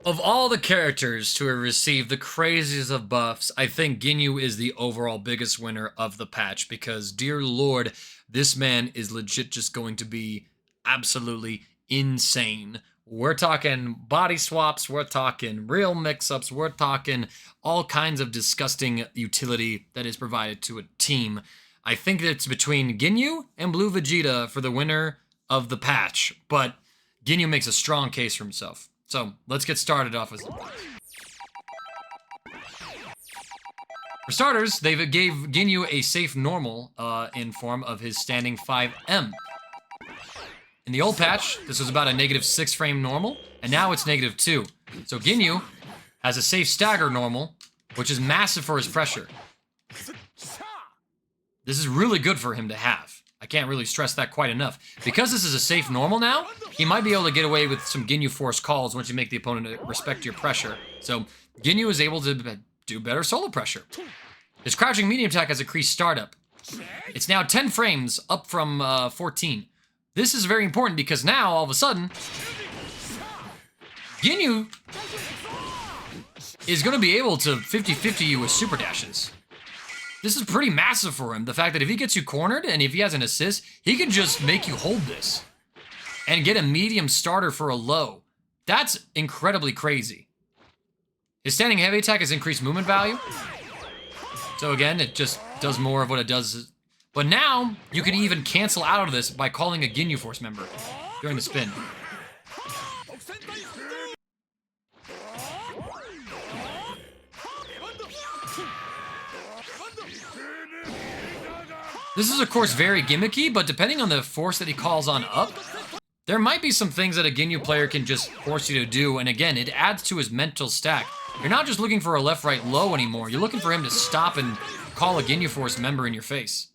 Of all the characters to have received the craziest of buffs, I think Ginyu is the overall biggest winner of the patch because, dear lord, this man is legit just going to be absolutely insane. We're talking body swaps, we're talking real mix-ups, we're talking all kinds of disgusting utility that is provided to a team. I think it's between Ginyu and Blue Vegeta for the winner of the patch, but Ginyu makes a strong case for himself. So let's get started off with. For starters, they gave Ginyu a safe normal in form of his standing 5M. In the old patch, this was about a -6 frame normal, and now it's -2. So Ginyu has a safe stagger normal, which is massive for his pressure. This is really good for him to have. I can't really stress that quite enough. Because this is a safe normal now, he might be able to get away with some Ginyu Force calls once you make the opponent respect your pressure. So Ginyu is able to do better solo pressure. His crouching medium attack has increased startup. It's now 10 frames, up from 14. This is very important because now, all of a sudden, Ginyu is going to be able to 50-50 you with super dashes. This is pretty massive for him. The fact that if he gets you cornered and if he has an assist, he can just make you hold this and get a medium starter for a low. That's incredibly crazy. His standing heavy attack has increased movement value. So again, it just does more of what it does. But now, you can even cancel out of this by calling a Ginyu Force member during the spin. This is, of course, very gimmicky, but depending on the force that he calls on up, there might be some things that a Ginyu player can just force you to do, and again, it adds to his mental stack. You're not just looking for a left-right low anymore, you're looking for him to stop and call a Ginyu Force member in your face.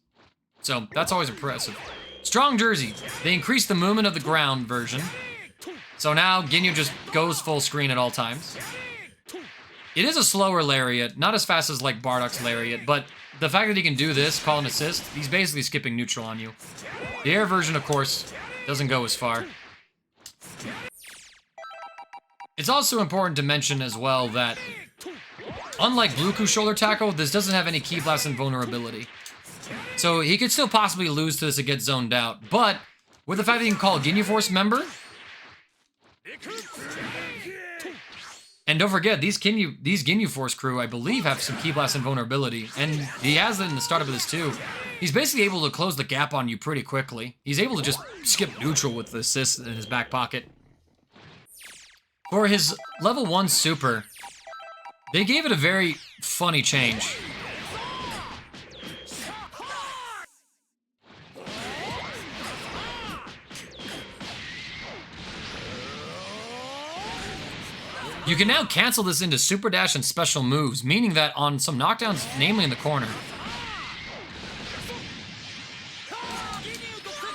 So, that's always impressive. Strong Jersey. They increased the movement of the ground version, so now Ginyu just goes full screen at all times. It is a slower lariat, not as fast as like Bardock's lariat, but the fact that he can do this, call an assist, he's basically skipping neutral on you. The air version, of course, doesn't go as far. It's also important to mention as well that, unlike Bluku's shoulder tackle, this doesn't have any Ki Blast invulnerability. So he could still possibly lose to this and get zoned out, but with the fact that he can call a Ginyu Force member, and don't forget, these Ginyu Force crew, I believe, have some Ki Blast invulnerability, and he has it in the startup of this too. He's basically able to close the gap on you pretty quickly. He's able to just skip neutral with the assist in his back pocket. For his level 1 super, they gave it a very funny change. You can now cancel this into super dash and special moves, meaning that on some knockdowns, namely in the corner,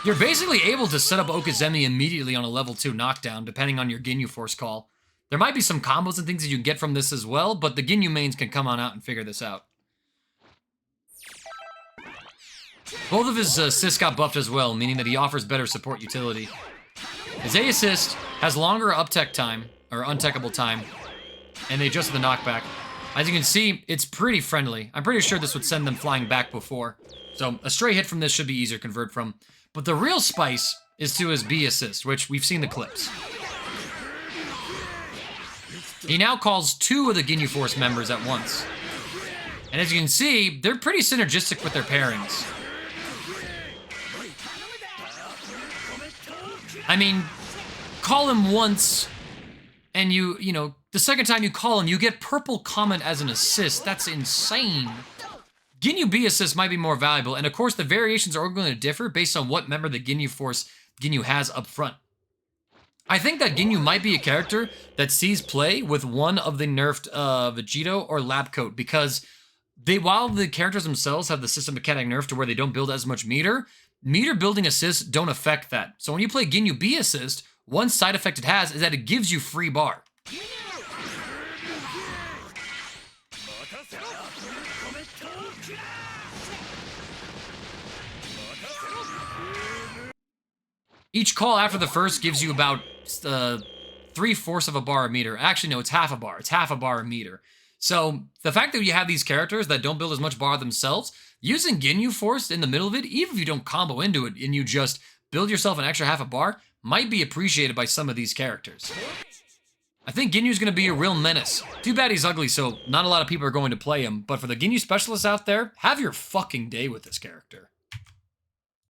you're basically able to set up Okizeme immediately on a level 2 knockdown, depending on your Ginyu Force call. There might be some combos and things that you can get from this as well, but the Ginyu mains can come on out and figure this out. Both of his assists got buffed as well, meaning that he offers better support utility. His A assist has longer uptech time, or untechable time, and they adjusted the knockback. As you can see, it's pretty friendly. I'm pretty sure this would send them flying back before. So a stray hit from this should be easier to convert from. But the real spice is to his B assist, which we've seen the clips. He now calls 2 of the Ginyu Force members at once. And as you can see, they're pretty synergistic with their pairings. I mean, call him once, and you know, the second time you call him, you get purple comment as an assist. That's insane. Ginyu B assist might be more valuable, and of course the variations are going to differ based on what member the Ginyu Force Ginyu has up front. I think that Ginyu might be a character that sees play with one of the nerfed Vegito or Lab Coat, because while the characters themselves have the system mechanic nerf to where they don't build as much meter building assists don't affect that. So when you play Ginyu B assist, one side effect it has is that it gives you free bar. Each call after the first gives you about 3/4 of a bar a meter. Actually, no, it's half a bar. It's half a bar a meter. So the fact that you have these characters that don't build as much bar themselves, using Ginyu Force in the middle of it, even if you don't combo into it and you just build yourself an extra half a bar, might be appreciated by some of these characters. I think Ginyu's going to be a real menace. Too bad he's ugly, so not a lot of people are going to play him, but for the Ginyu specialists out there, have your fucking day with this character.